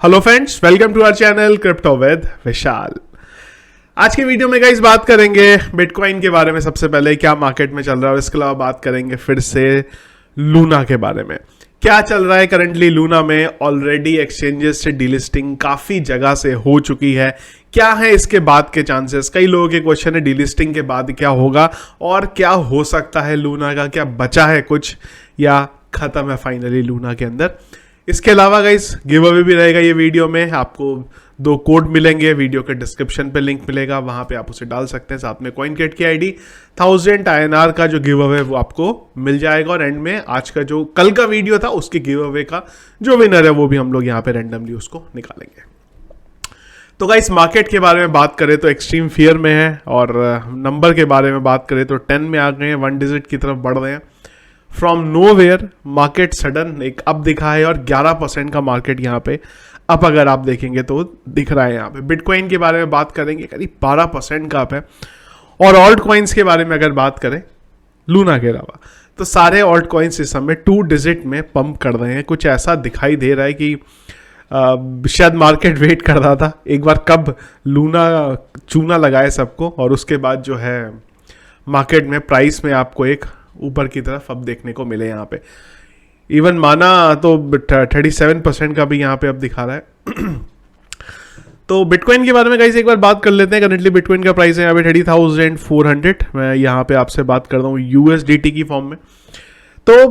Hello friends, welcome to our channel crypto with Vishal. आज के video में गाइस बात करेंगे बिटकॉइन के बारे में। सबसे पहले क्या मार्केट में चल रहा है और इसके अलावा बात करेंगे फिर से लूना के बारे में। क्या चल रहा है करंटली लूना में। ऑलरेडी एक्सचेंजेस से डीलिस्टिंग काफ़ी जगह से हो चुकी है। क्या है इसके बाद के चांसेस। कई लोगों के क्वेश्चन है डीलिस्टिंग के बाद क्या होगा और क्या हो सकता है लूना का। क्या बचा है कुछ या ख़त्म है फाइनली लूना के अंदर। इसके अलावा गाइस गिव अवे भी रहेगा ये वीडियो में। आपको 2 कोड मिलेंगे, वीडियो के डिस्क्रिप्शन पे लिंक मिलेगा, वहां पे आप उसे डाल सकते हैं। साथ में CoinGate की आईडी 1000 INR का जो गिव अवे वो आपको मिल जाएगा। और एंड में आज का जो कल का वीडियो था उसके गिव अवे का जो विनर है वो भी हम लोग यहाँ पे रैंडमली उसको निकालेंगे। तो गाइस मार्केट के बारे में बात करें तो एक्सट्रीम फियर में है और नंबर के बारे में बात करें तो 10 में आ गए हैं, 1 डिजिट की तरफ बढ़ रहे हैं। फ्रॉम नोवेयर मार्केट सडन एक अप दिखा है और 11% का मार्केट यहाँ पे अप अगर आप देखेंगे तो दिख रहा है। यहाँ पे बिटकॉइन के बारे में बात करेंगे, करीब 12% का अप है। और ऑल्ट कॉइन्स के बारे में अगर बात करें लूना के अलावा तो सारे ऑल्ट कॉइन्स इस समय 2 डिजिट में पंप कर रहे हैं। कुछ ऐसा दिखाई दे रहा है कि शायद मार्केट वेट कर रहा था एक बार कब लूना चूना लगाए सबको और उसके बाद जो है मार्केट में प्राइस में आपको एक ऊपर की तरफ अब देखने को मिले। यहाँ पे इवन माना तो 37% का भी यहाँ पे अब दिखा रहा है। तो बिटकॉइन के बारे में गाइस एक बार बात कर लेते हैं। करंटली बिटकॉइन का प्राइस है यहाँ पे 30,400। मैं यहाँ पे आपसे बात कर रहा हूँ USDT की फॉर्म में। तो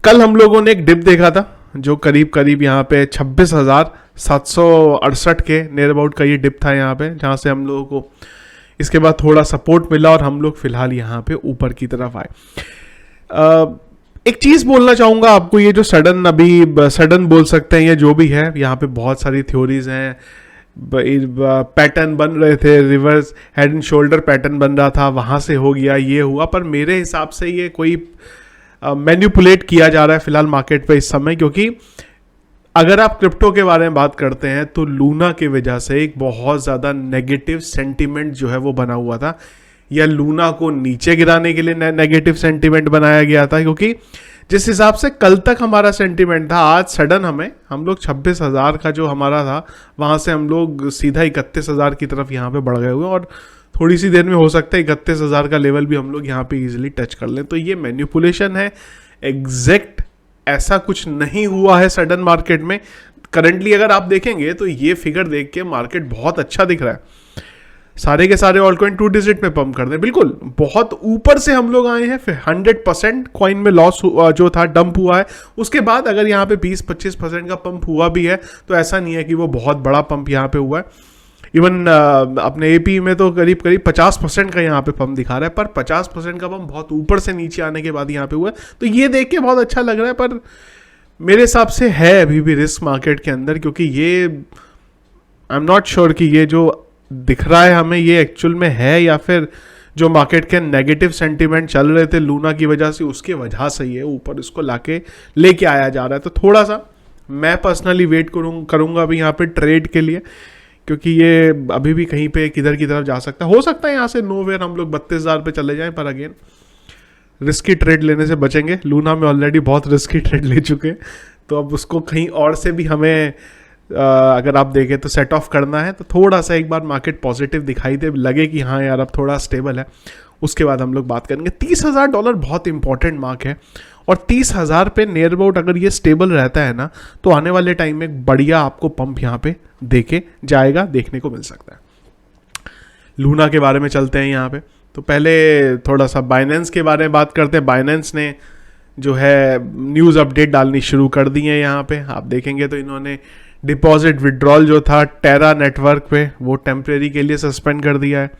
कल हम लोगों ने एक डिप देखा था जो करीब यहाँ पे 26,768 के नियर अबाउट का ये डिप था यहाँ पे, जहाँ से हम लोगों को इसके बाद थोड़ा सपोर्ट मिला और हम लोग फिलहाल यहाँ पे ऊपर की तरफ आए। एक चीज़ बोलना चाहूँगा आपको, ये जो सडन बोल सकते हैं या जो भी है, यहाँ पे बहुत सारी थ्योरीज हैं। पैटर्न बन रहे थे, reverse head and shoulder pattern बन रहा था, वहाँ से हो गया, ये हुआ। पर मेरे हिसाब से ये कोई मैनिपुलेट किया जा रहा है फिलहाल मार्केट पे इस समय। क्योंकि अगर आप क्रिप्टो के बारे में बात करते हैं तो लूना की वजह से एक बहुत ज़्यादा नेगेटिव सेंटीमेंट जो है वो बना हुआ था, या लूना को नीचे गिराने के लिए नेगेटिव सेंटीमेंट बनाया गया था। क्योंकि जिस हिसाब से कल तक हमारा सेंटीमेंट था, आज सडन हम लोग 26,000 का जो हमारा था वहाँ से हम लोग सीधा 31,000 की तरफ यहाँ पे बढ़ गए हुए। और थोड़ी सी देर में हो सकता है 31,000 का लेवल भी हम लोग यहाँ पे इजीली टच कर लें। तो ये मैनिपुलेशन है, एग्जैक्ट ऐसा कुछ नहीं हुआ है सडन मार्केट में। करंटली अगर आप देखेंगे तो ये फिगर देख के मार्केट बहुत अच्छा दिख रहा है। सारे के सारे ऑल कॉइन 2 डिजिट में पंप कर दें, बिल्कुल बहुत ऊपर से हम लोग आए हैं। फिर 100% कॉइन में लॉस जो था डंप हुआ है। उसके बाद अगर यहाँ पे 20-25% का पंप हुआ भी है तो ऐसा नहीं है कि वो बहुत बड़ा पंप यहाँ पे हुआ है। इवन अपने AP में तो करीब 50% का यहाँ पे पंप दिखा रहा है, पर 50% का पंप बहुत ऊपर से नीचे आने के बाद यहाँ पे हुआ है। तो ये देख के बहुत अच्छा लग रहा है, पर मेरे हिसाब से है अभी भी रिस्क मार्केट के अंदर। क्योंकि ये आई एम नॉट श्योर कि ये जो दिख रहा है हमें ये एक्चुअल में है या फिर जो मार्केट के नेगेटिव सेंटीमेंट चल रहे थे लूना की वजह से, उसके वजह से ये ऊपर इसको लेके आया जा रहा है। तो थोड़ा सा मैं पर्सनली वेट करूँगा अभी यहाँ पे ट्रेड के लिए, क्योंकि ये अभी भी कहीं पे किधर की तरफ जा सकता है। हो सकता है यहाँ से नोवेयर हम लोग 32,000 पे चले जाएं, पर अगेन रिस्की ट्रेड लेने से बचेंगे। लूना में ऑलरेडी बहुत रिस्की ट्रेड ले चुके हैं, तो अब उसको कहीं और से भी हमें अगर आप देखें तो सेट ऑफ करना है। तो थोड़ा सा एक बार मार्केट पॉजिटिव दिखाई दे, लगे कि हाँ यार अब थोड़ा स्टेबल है, उसके बाद हम लोग बात करेंगे। $30,000 बहुत इंपॉर्टेंट मार्क है और 30,000 पे नियर अबाउट अगर ये स्टेबल रहता है ना तो आने वाले टाइम में बढ़िया आपको पंप यहाँ पे देखने को मिल सकता है। लूना के बारे में चलते हैं यहाँ पे। तो पहले थोड़ा सा बाइनेंस के बारे में बात करते हैं। बाइनेंस ने जो है न्यूज़ अपडेट डालनी शुरू कर दी है। यहाँ पे आप देखेंगे तो इन्होंने डिपॉजिट विड्रॉल जो था टेरा नेटवर्क पे वो टेम्परेरी के लिए सस्पेंड कर दिया है।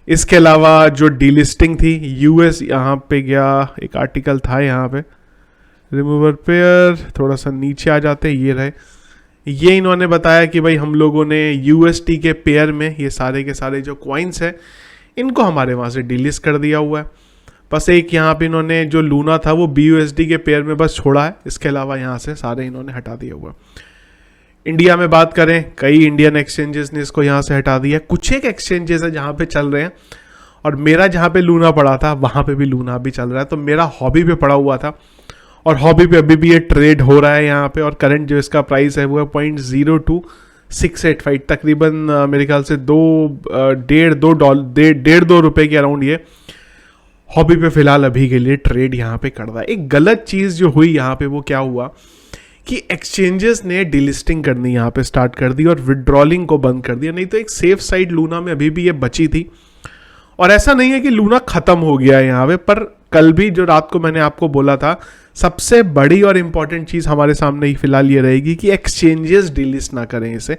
इसके अलावा जो डीलिस्टिंग थी US, यहाँ पे गया एक आर्टिकल था यहाँ पे रिमूवर पेयर, थोड़ा सा नीचे आ जाते ये रहे। ये इन्होंने बताया कि भाई हम लोगों ने UST के पेयर में ये सारे के सारे जो कॉइन्स हैं इनको हमारे वहाँ से डिलिस्ट कर दिया हुआ है। बस एक यहाँ पे इन्होंने जो लूना था वो BUSD के पेयर में बस छोड़ा है, इसके अलावा यहाँ से सारे इन्होंने हटा दिया हुआ है। इंडिया में बात करें, कई इंडियन एक्सचेंजेस ने इसको यहाँ से हटा दिया। कुछ एक एक्सचेंजेस है जहाँ पे चल रहे हैं, और मेरा जहाँ पे लूना पड़ा था वहाँ पे भी लूना भी चल रहा है। तो मेरा हॉबी पे पड़ा हुआ था और हॉबी पे अभी भी ये ट्रेड हो रहा है यहाँ पे, और करंट जो इसका प्राइस है वो है 0.02685, तकरीबन मेरे ख्याल से डेढ़ दो रुपए के अराउंड ये हॉबी पे फिलहाल अभी के लिए ट्रेड यहाँ पे कर रहा है। एक गलत चीज़ जो हुई यहाँ पे वो क्या हुआ कि एक्सचेंजेस ने डिलिस्टिंग करनी यहाँ पे स्टार्ट कर दी और विड्रॉलिंग को बंद कर दिया, नहीं तो एक सेफ साइड लूना में अभी भी ये बची थी। और ऐसा नहीं है कि लूना खत्म हो गया है यहाँ पे, पर कल भी जो रात को मैंने आपको बोला था, सबसे बड़ी और इंपॉर्टेंट चीज़ हमारे सामने ही फिलहाल ये रहेगी कि एक्सचेंजेस डिलिस्ट ना करें इसे।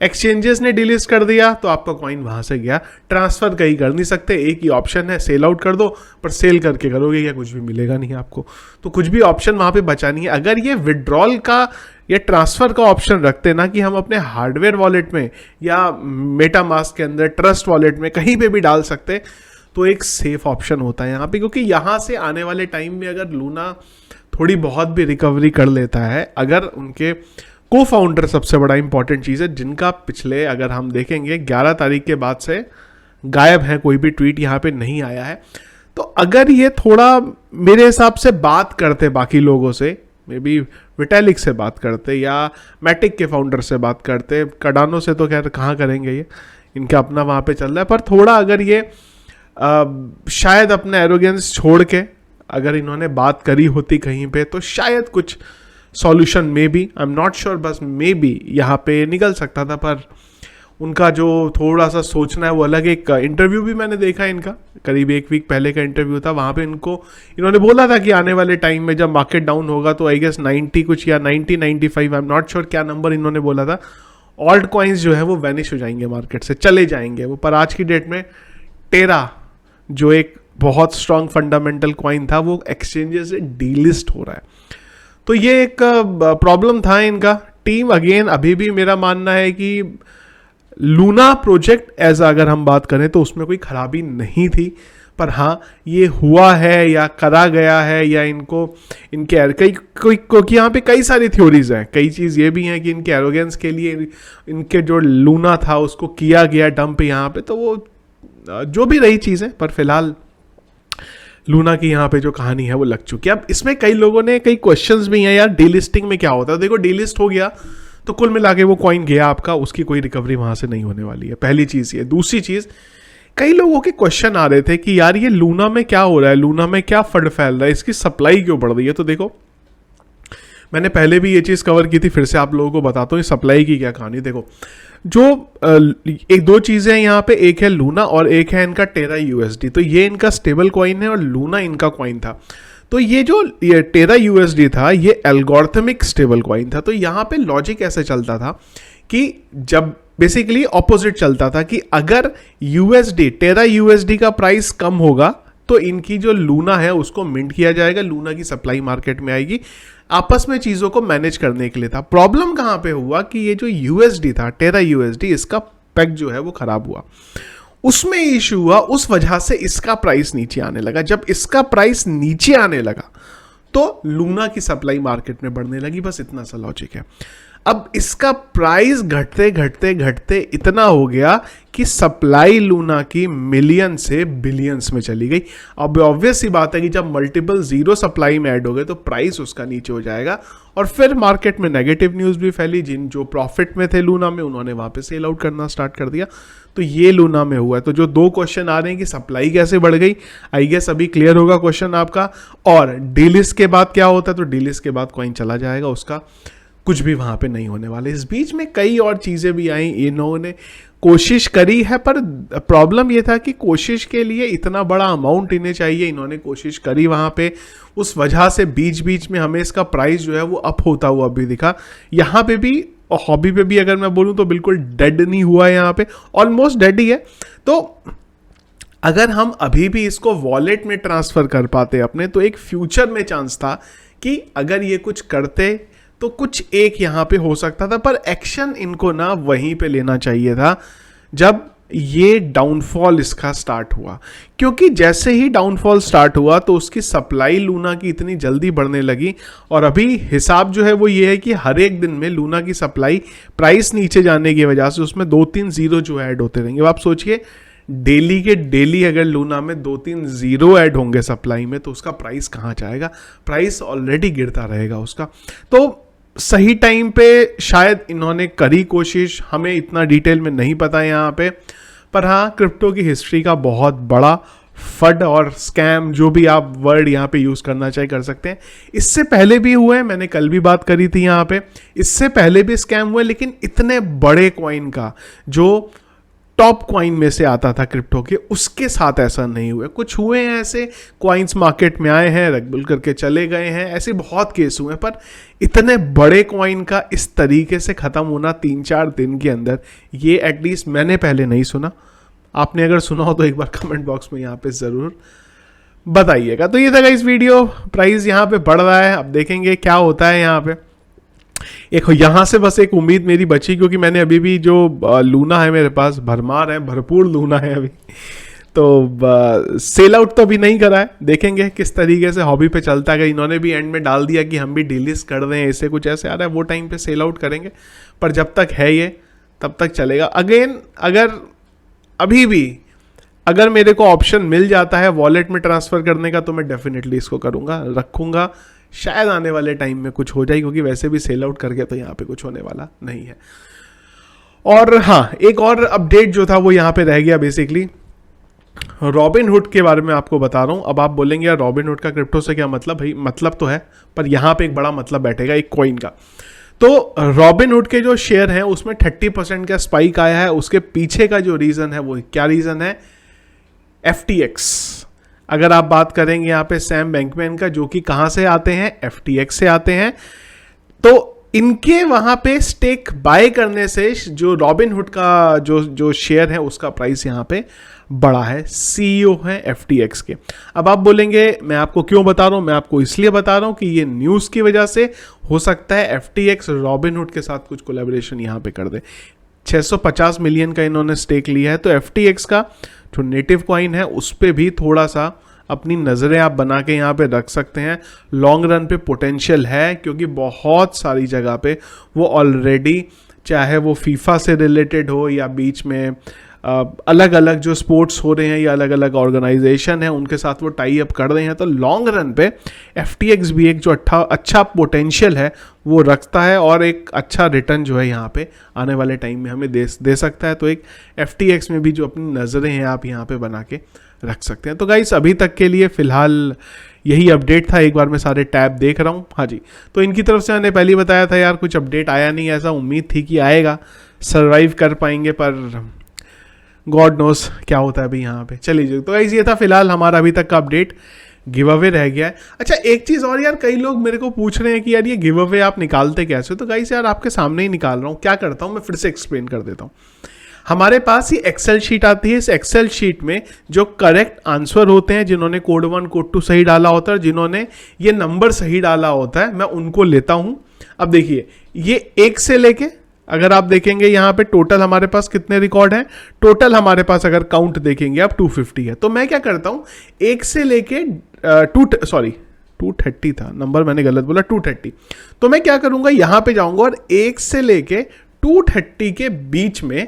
एक्सचेंजेस ने डिलिस्ट कर दिया तो आपका कॉइन वहाँ से गया, ट्रांसफ़र कहीं कर नहीं सकते, एक ही ऑप्शन है सेल आउट कर दो, पर सेल करके करोगे या कुछ भी मिलेगा नहीं आपको, तो कुछ भी ऑप्शन वहाँ पे बचा नहीं है। अगर ये विड्रॉल का या ट्रांसफ़र का ऑप्शन रखते ना कि हम अपने हार्डवेयर वॉलेट में या मेटामास्क के अंदर ट्रस्ट वॉलेट में कहीं पे भी डाल सकते, तो एक सेफ ऑप्शन होता है यहाँ पे, क्योंकि यहाँ से आने वाले टाइम में अगर लूना थोड़ी बहुत भी रिकवरी कर लेता है, अगर उनके को फाउंडर सबसे बड़ा इंपॉर्टेंट चीज़ है जिनका पिछले अगर हम देखेंगे 11 तारीख के बाद से गायब है, कोई भी ट्वीट यहाँ पे नहीं आया है, तो अगर ये थोड़ा मेरे हिसाब से बात करते बाकी लोगों से, मे बी विटैलिक से बात करते या मैटिक के फाउंडर से बात करते, कार्डानो से तो खैर कहाँ करेंगे, ये इनका अपना वहाँ पे चल रहा है, पर थोड़ा अगर ये शायद अपना एरोगेंस छोड़ के अगर इन्होंने बात करी होती कहीं पे, तो शायद कुछ solution may be, I am not sure, बस मे बी यहाँ पे निकल सकता था। पर उनका जो थोड़ा सा सोचना है वो अलग। एक इंटरव्यू भी मैंने देखा इनका, करीब एक वीक पहले का इंटरव्यू था, वहाँ पे इन्होंने बोला था कि आने वाले टाइम में जब मार्केट डाउन होगा तो आई गेस 90 कुछ या 95, आई एम नॉट श्योर क्या नंबर इन्होंने बोला था, ऑल्ट कॉइन्स जो है वो वैनिश हो जाएंगे मार्केट से, चले जाएंगे वो। पर आज की डेट में टेरा जो एक बहुत स्ट्रॉन्ग फंडामेंटल कॉइन था वो एक्सचेंजेस से डीलिस्ट हो रहा है, तो ये एक प्रॉब्लम था इनका। टीम अगेन अभी भी मेरा मानना है कि लूना प्रोजेक्ट एज अगर हम बात करें तो उसमें कोई खराबी नहीं थी, पर हाँ ये हुआ है या करा गया है या इनके क्योंकि यहाँ पे कई सारी थ्योरीज हैं, कई चीज़ ये भी हैं कि इनके एरोगेंस के लिए इनके जो लूना था उसको किया गया डंप यहाँ पे, तो वो जो भी रही चीज़ें, पर फिलहाल लूना की यहाँ पे जो कहानी है वो लग चुकी है। अब इसमें कई लोगों ने कई क्वेश्चंस भी हैं यार, डीलिस्टिंग में क्या होता है। देखो डीलिस्ट हो गया तो कुल मिला के वो कॉइन गया आपका, उसकी कोई रिकवरी वहाँ से नहीं होने वाली है, पहली चीज़ ये। दूसरी चीज़, कई लोगों के क्वेश्चन आ रहे थे कि यार ये लूना में क्या हो रहा है, लूना में क्या फंड फैल रहा है, इसकी सप्लाई क्यों बढ़ रही है। तो देखो मैंने पहले भी ये चीज़ कवर की थी, फिर से आप लोगों को बताता हूँ सप्लाई की क्या कहानी। देखो जो एक दो चीज़ें हैं यहाँ पे, एक है लूना और एक है इनका टेरा यूएसडी। तो ये इनका स्टेबल कॉइन है और लूना इनका कॉइन था। तो ये टेरा यूएसडी था ये एल्गोरिथमिक स्टेबल कॉइन था। तो यहाँ पे लॉजिक ऐसे चलता था कि जब बेसिकली ऑपोजिट चलता था कि अगर टेरा यूएसडी का प्राइस कम होगा तो इनकी जो लूना है उसको मिंट किया जाएगा, लूना की सप्लाई मार्केट में आएगी, आपस में चीज़ों को मैनेज करने के लिए था। प्रॉब्लम कहाँ पे हुआ कि ये जो यूएसडी था टेरा यूएसडी, इसका पेग जो है वो खराब हुआ, उसमें इशू हुआ, उस वजह से इसका प्राइस नीचे आने लगा। जब इसका प्राइस नीचे आने लगा तो लूना की सप्लाई मार्केट में बढ़ने लगी, बस इतना सा लॉजिक है। अब इसका प्राइस घटते घटते घटते इतना हो गया कि सप्लाई लूना की मिलियन से बिलियंस में चली गई। अब ऑब्वियस सी बात है कि जब मल्टीपल जीरो सप्लाई में ऐड हो गए तो प्राइस उसका नीचे हो जाएगा, और फिर मार्केट में नेगेटिव न्यूज़ भी फैली। जो प्रॉफिट में थे लूना में, उन्होंने वहाँ पे सेल आउट करना स्टार्ट कर दिया। तो ये लूना में हुआ है। तो जो दो क्वेश्चन आ रहे हैं कि सप्लाई कैसे बढ़ गई, आई गेस अभी क्लियर होगा क्वेश्चन आपका। और डीलिस्ट के बाद क्या होता है, तो डीलिस्ट के बाद कॉइन चला जाएगा, उसका कुछ भी वहाँ पे नहीं होने वाले। इस बीच में कई और चीज़ें भी आई, इन्होंने कोशिश करी है, पर प्रॉब्लम ये था कि कोशिश के लिए इतना बड़ा अमाउंट इन्हें चाहिए, इन्होंने कोशिश करी वहाँ पे, उस वजह से बीच बीच में हमें इसका प्राइस जो है वो अप होता हुआ भी दिखा। यहाँ पे भी और हॉबी पे भी अगर मैं बोलूँ तो बिल्कुल डेड नहीं हुआ है, यहाँ पे ऑलमोस्ट डेड ही है। तो अगर हम अभी भी इसको वॉलेट में ट्रांसफ़र कर पाते अपने, तो एक फ्यूचर में चांस था कि अगर ये कुछ करते तो कुछ एक यहाँ पे हो सकता था। पर एक्शन इनको ना वहीं पे लेना चाहिए था जब ये डाउनफॉल इसका स्टार्ट हुआ, क्योंकि जैसे ही डाउनफॉल स्टार्ट हुआ तो उसकी सप्लाई लूना की इतनी जल्दी बढ़ने लगी। और अभी हिसाब जो है वो ये है कि हर एक दिन में लूना की सप्लाई प्राइस नीचे जाने की वजह से उसमें 2-3 जीरो जो ऐड होते रहेंगे। अब आप सोचिए डेली के डेली अगर लूना में 2-3 जीरो ऐड होंगे सप्लाई में तो उसका प्राइस कहाँ जाएगा, प्राइस ऑलरेडी गिरता रहेगा उसका। तो सही टाइम पे शायद इन्होंने करी कोशिश, हमें इतना डिटेल में नहीं पता है यहाँ पे, पर हाँ क्रिप्टो की हिस्ट्री का बहुत बड़ा फड और स्कैम, जो भी आप वर्ड यहाँ पे यूज़ करना चाहे कर सकते हैं। इससे पहले भी हुए, मैंने कल भी बात करी थी यहाँ पे, इससे पहले भी स्कैम हुए, लेकिन इतने बड़े कॉइन का जो टॉप कॉइन में से आता था क्रिप्टो के, उसके साथ ऐसा नहीं हुआ। कुछ हुए हैं ऐसे, कॉइन्स मार्केट में आए हैं, रगबुल करके चले गए हैं, ऐसे बहुत केस हुए हैं, पर इतने बड़े कॉइन का इस तरीके से ख़त्म होना 3-4 दिन के अंदर, ये एटलीस्ट मैंने पहले नहीं सुना। आपने अगर सुना हो तो एक बार कमेंट बॉक्स में यहाँ पे ज़रूर बताइएगा। तो ये था गाइस वीडियो, प्राइस यहाँ पे बढ़ रहा है, अब देखेंगे क्या होता है यहाँ पे। एक यहाँ से बस एक उम्मीद मेरी बची, क्योंकि मैंने अभी भी जो लूना है मेरे पास भरमार है, भरपूर लूना है अभी, तो सेल आउट तो अभी नहीं करा है, देखेंगे किस तरीके से हॉबी पे चलता है। इन्होंने भी एंड में डाल दिया कि हम भी डिलीस्ट कर दें, ऐसे कुछ ऐसे आ रहा है, वो टाइम पे सेल आउट करेंगे, पर जब तक है ये तब तक चलेगा। अगेन अगर अभी भी अगर मेरे को ऑप्शन मिल जाता है वॉलेट में ट्रांसफ़र करने का तो मैं डेफिनेटली इसको करूँगा, रखूँगा, शायद आने वाले टाइम में कुछ हो जाए, क्योंकि वैसे भी सेल आउट करके तो यहाँ पे कुछ होने वाला नहीं है। और हाँ, एक और अपडेट जो था वो यहाँ पे रह गया, बेसिकली रॉबिनहुड के बारे में आपको बता रहा हूँ। अब आप बोलेंगे यार रॉबिनहुड का क्रिप्टो से क्या मतलब, भाई मतलब तो है, पर यहाँ पे एक बड़ा मतलब बैठेगा एक कॉइन का। तो रॉबिनहुड के जो शेयर हैं उसमें 30% का स्पाइक आया है, उसके पीछे का जो रीज़न है वो क्या रीज़न है, FTX। अगर आप बात करेंगे यहाँ पे सैम बैंकमैन का, जो कि कहाँ से आते हैं, FTX से आते हैं, तो इनके वहाँ पे स्टेक बाय करने से जो रॉबिनहुड का जो शेयर है उसका प्राइस यहाँ पे बढ़ा है। CEO है FTX के। अब आप बोलेंगे मैं आपको क्यों बता रहा हूँ, मैं आपको इसलिए बता रहा हूँ कि ये न्यूज़ की वजह से हो सकता है FTX रॉबिनहुड के साथ कुछ कोलैबोरेशन यहाँ पे कर दे। 650 मिलियन का इन्होंने स्टेक लिया है, तो FTX का जो नेटिव कॉइन है उस पर भी थोड़ा सा अपनी नज़रें आप बना के यहाँ पे रख सकते हैं। लॉन्ग रन पे पोटेंशियल है, क्योंकि बहुत सारी जगह पे वो ऑलरेडी, चाहे वो फीफा से रिलेटेड हो या बीच में अलग अलग जो स्पोर्ट्स हो रहे हैं या अलग अलग ऑर्गेनाइजेशन है उनके साथ वो टाई अप कर रहे हैं, तो लॉन्ग रन पे FTX भी एक जो अच्छा पोटेंशियल है वो रखता है, और एक अच्छा रिटर्न जो है यहाँ पे आने वाले टाइम में हमें दे सकता है। तो एक FTX में भी जो अपनी नज़रें हैं आप यहाँ पे बना के रख सकते हैं। तो गाइस अभी तक के लिए फ़िलहाल यही अपडेट था। एक बार मैं सारे टैब देख रहा हूँ, हाँ जी, तो इनकी तरफ से मैंने पहले बताया था यार कुछ अपडेट आया नहीं, ऐसा उम्मीद थी कि आएगा, सर्वाइव कर पाएंगे, पर गॉड नोस क्या होता है अभी यहाँ पे। चलिए, तो गाइस ये था फिलहाल हमारा अभी तक का अपडेट। गिव अवे रह गया है। अच्छा एक चीज़ और यार, कई लोग मेरे को पूछ रहे हैं कि यार ये गिव अवे आप निकालते कैसे, तो गाइस यार आपके सामने ही निकाल रहा हूँ। क्या करता हूँ मैं, फिर से एक्सप्लेन कर देता हूँ। हमारे पास ये एक्सेल शीट आती है, इस एक्सेल शीट में जो करेक्ट आंसर होते हैं, जिन्होंने कोड 1 कोड 2 सही डाला होता है, जिन्होंने ये नंबर सही डाला होता है, मैं उनको लेता हूँ। अब देखिए ये 1 से लेके, अगर आप देखेंगे यहाँ पे टोटल हमारे पास कितने रिकॉर्ड हैं, टोटल हमारे पास अगर काउंट देखेंगे आप 250 है। तो मैं क्या करता हूँ 1 से लेके 230 था नंबर, मैंने गलत बोला, 230। तो मैं क्या करूँगा, यहाँ पे जाऊँगा और 1 से लेके 230 के बीच में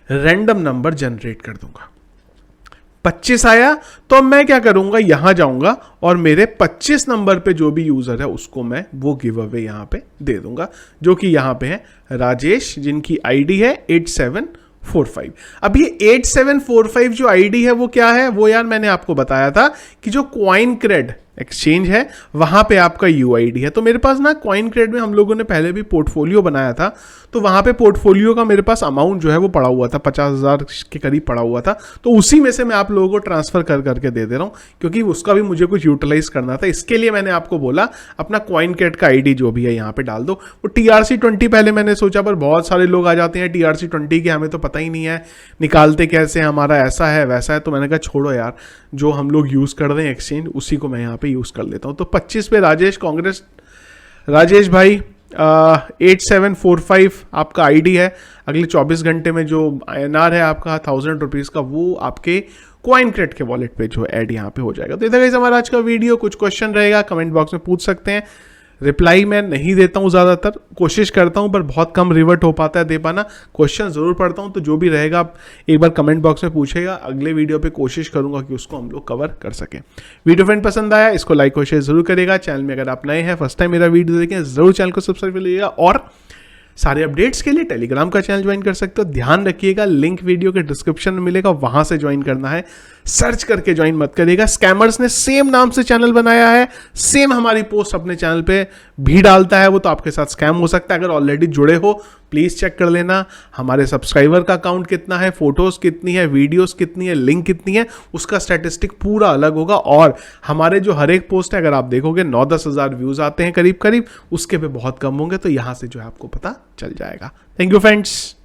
रैंडम नंबर जनरेट कर दूंगा। 25 आया तो मैं क्या करूंगा, यहां जाऊंगा और मेरे 25 नंबर पे जो भी यूजर है उसको मैं वो गिव अवे यहां पे दे दूंगा, जो कि यहां पे है राजेश, जिनकी आईडी है 8745। अब ये 8745 जो आईडी है वो क्या है, वो यार मैंने आपको बताया था कि जो कॉइन क्रेड एक्सचेंज है वहां पे आपका यूआईडी है। तो मेरे पास ना कॉइन क्रेड में हम लोगों ने पहले भी पोर्टफोलियो बनाया था, तो वहां पे पोर्टफोलियो का मेरे पास अमाउंट जो है वो पड़ा हुआ था, 50,000 के करीब पड़ा हुआ था। तो उसी में से मैं आप लोगों को ट्रांसफर कर करके दे रहा हूँ, क्योंकि उसका भी मुझे कुछ यूटिलाइज करना था। इसके लिए मैंने आपको बोला अपना कॉइन क्रेड का आईडी जो भी है यहाँ पे डाल दो। वो TRC20 पहले मैंने सोचा, पर बहुत सारे लोग आ जाते हैं TRC20 के, हमें तो पता ही नहीं है निकालते कैसे, हमारा ऐसा है वैसा है। तो मैंने कहा छोड़ो यार, जो हम लोग यूज कर रहे हैं एक्सचेंज उसी को मैं यहाँ पे यूज कर लेता हूँ। तो 25 पे राजेश, कांग्रेस राजेश भाई, 8745 आपका आईडी है। अगले 24 घंटे में जो INR है आपका 1000 रुपीज़ का, वो आपके कॉइन क्रेड के वॉलेट पे जो ऐड यहाँ पे हो जाएगा। तो इधर गाइस हमारा आज का वीडियो, कुछ क्वेश्चन रहेगा कमेंट बॉक्स में पूछ सकते हैं। रिप्लाई मैं नहीं देता हूँ ज़्यादातर, कोशिश करता हूँ पर बहुत कम रिवर्ट हो पाता है दे पाना। क्वेश्चन ज़रूर पढ़ता हूँ, तो जो भी रहेगा आप एक बार कमेंट बॉक्स में पूछेगा, अगले वीडियो पे कोशिश करूँगा कि उसको हम लोग कवर कर सकें। वीडियो फ्रेंड पसंद आया इसको लाइक और शेयर जरूर करेगा। चैनल में अगर आप नए हैं, फर्स्ट टाइम मेरा वीडियो देखें, ज़रूर चैनल को सब्सक्राइब कर लीजिएगा। और सारे अपडेट्स के लिए टेलीग्राम का चैनल ज्वाइन कर सकते हो। ध्यान रखिएगा, लिंक वीडियो के डिस्क्रिप्शन में मिलेगा, वहां से ज्वाइन करना है, सर्च करके ज्वाइन मत करिएगा। स्कैमर्स ने सेम नाम से चैनल बनाया है, सेम हमारी पोस्ट अपने चैनल पे भी डालता है, वो तो आपके साथ स्कैम हो सकता है। अगर ऑलरेडी जुड़े हो प्लीज चेक कर लेना हमारे सब्सक्राइबर का अकाउंट कितना है, फोटोज कितनी है, वीडियोस कितनी है, लिंक कितनी है, उसका स्टैटिस्टिक पूरा अलग होगा। और हमारे जो हर एक पोस्ट है अगर आप देखोगे 9-10 हज़ार व्यूज आते हैं करीब करीब, उसके पे बहुत कम होंगे, तो यहां से जो है आपको पता चल जाएगा। Thank you friends.